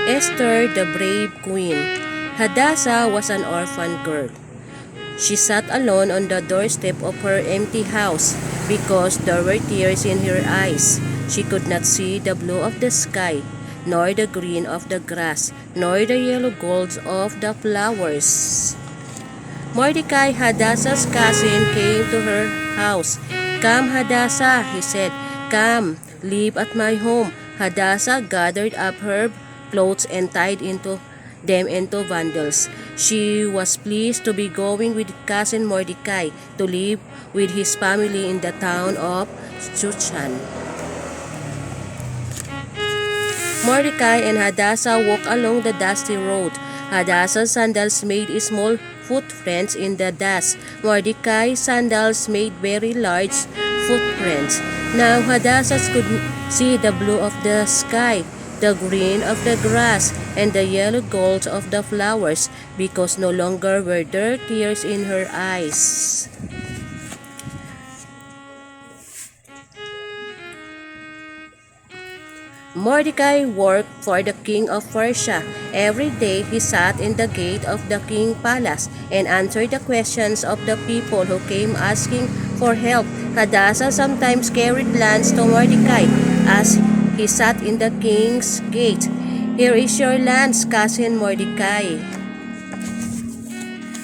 Esther, the brave queen. Hadassah was an orphan girl. She sat alone on the doorstep of her empty house because there were tears in her eyes. She could not see the blue of the sky, nor the green of the grass, nor the yellow gold of the flowers. Mordecai, Hadassah's cousin, came to her house. "Come, Hadassah," he said. "Come, live at my home." Hadassah gathered up her clothes and tied them into bundles. She was pleased to be going with cousin Mordecai to live with his family in the town of Shushan. Mordecai and Hadassah walked along the dusty road. Hadassah's sandals made small footprints in the dust. Mordecai's sandals made very large footprints. Now Hadassah could see the blue of the sky, the green of the grass, and the yellow gold of the flowers, because no longer were there tears in her eyes. Mordecai worked for the king of Persia. Every day he sat in the gate of the king's palace and answered the questions of the people who came asking for help. Hadassah sometimes carried lands to Mordecai as he sat in the king's gate. "Here is your lands, cousin Mordecai."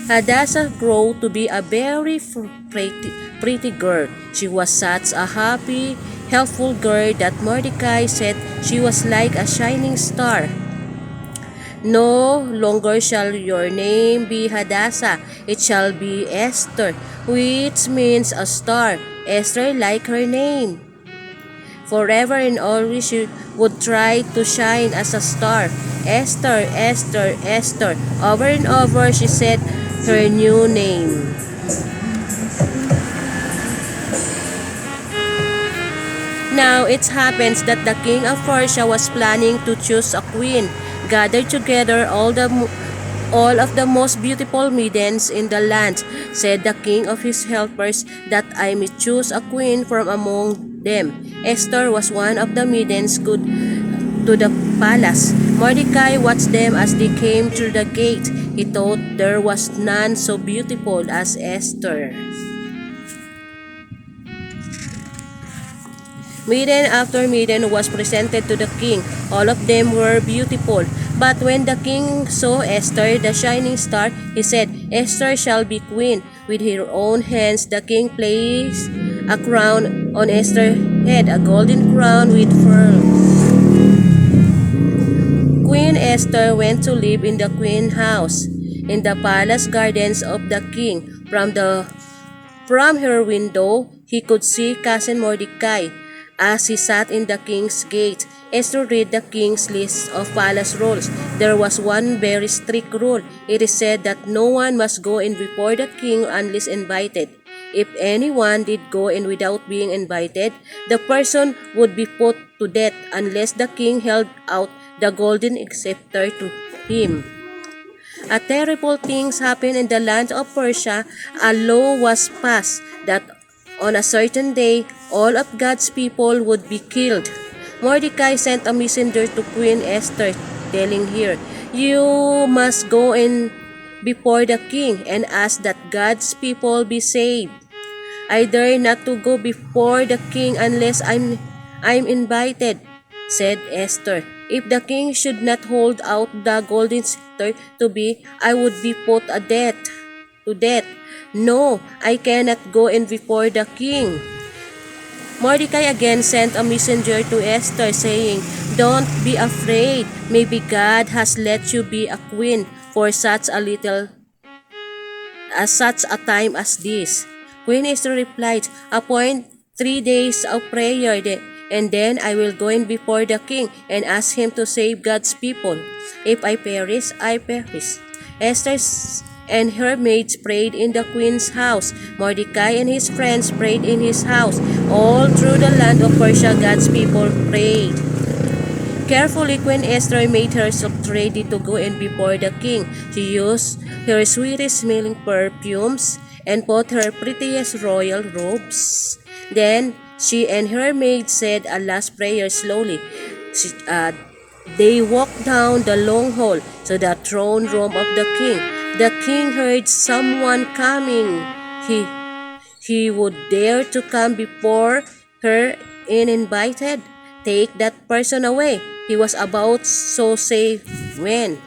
Hadassah grew to be a very pretty girl. She was such a happy, helpful girl that Mordecai said she was like a shining star. "No longer shall your name be Hadassah, it shall be Esther, which means a star." Esther liked her name. Forever and always she would try to shine as a star. "Esther, Esther, Esther." Over and over she said her new name. Now it happens that the king of Persia was planning to choose a queen. "Gather together all of the most beautiful maidens in the land," said the king of his helpers, "that I may choose a queen from among them." Esther was one of the maidens good to the palace. Mordecai watched them as they came through the gate. He thought there was none so beautiful as Esther. Maiden after maiden was presented to the king. All of them were beautiful. But when the king saw Esther, the shining star, he said, "Esther shall be queen." With her own hands, the king placed a crown on Esther's head, a golden crown with pearls. Queen Esther went to live in the queen house, in the palace gardens of the king. From her window, he could see cousin Mordecai as he sat in the king's gate. Esther read the king's list of palace rules. There was one very strict rule. It is said that no one must go in before the king unless invited. If anyone did go in without being invited, the person would be put to death unless the king held out the golden scepter to him. A terrible things happened in the land of Persia. A law was passed that on a certain day, all of God's people would be killed. Mordecai sent a messenger to Queen Esther, telling her, "You must go in before the king and ask that God's people be saved." "I dare not to go before the king unless I'm invited," said Esther. "If the king should not hold out the golden scepter to me, I would be put to death. No, I cannot go in before the king." Mordecai again sent a messenger to Esther, saying, "Don't be afraid. Maybe God has let you be a queen for such a time as this." Queen Esther replied, "Appoint 3 days of prayer, and then I will go in before the king and ask him to save God's people. If I perish, I perish." Esther and her maids prayed in the queen's house. Mordecai and his friends prayed in his house. All through the land of Persia, God's people prayed. Carefully, Queen Esther made herself ready to go in before the king. She used her sweetest smelling perfumes and put her prettiest royal robes. Then she and her maid said a last prayer slowly. They walked down the long hall to the throne room of the king. The king heard someone coming. He he would dare to come before her uninvited. Take that person away. He was about so say when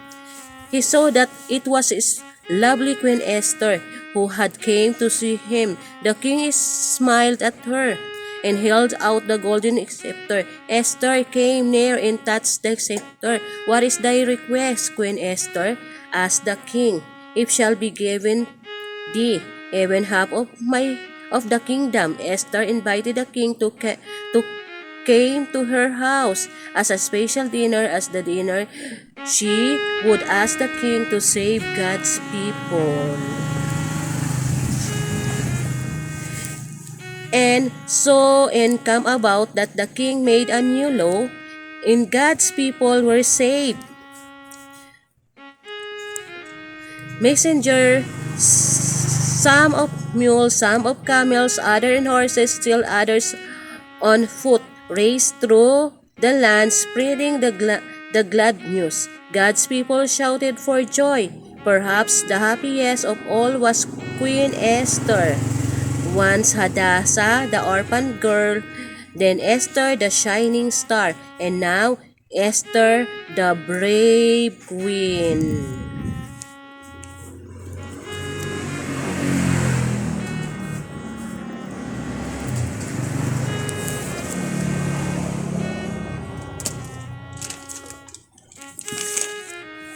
he saw that it was his lovely Queen Esther who had came to see him. The king smiled at her and held out the golden scepter. Esther came near and touched the scepter. What is thy request, Queen Esther? Asked the king. It shall be given thee, even half of the kingdom. Esther invited the king to came to her house as a special dinner. As the dinner, she would ask the king to save God's people. And so it come about that the king made a new law, and God's people were saved. Messenger, some of mules, some of camels, other in horses, still others on foot, raced through the land, spreading the glad news. God's people shouted for joy. Perhaps the happiest of all was Queen Esther. Once Hadassah, the orphan girl, then Esther, the shining star, and now Esther, the brave queen.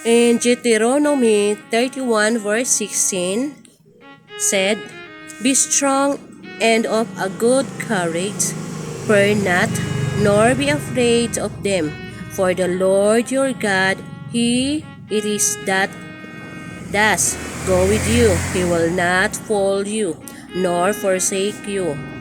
In Deuteronomy 31 verse 16 said, Be strong and of a good courage, fear not, nor be afraid of them, for the Lord your God, He it is that does go with you. He will not fail you, nor forsake you.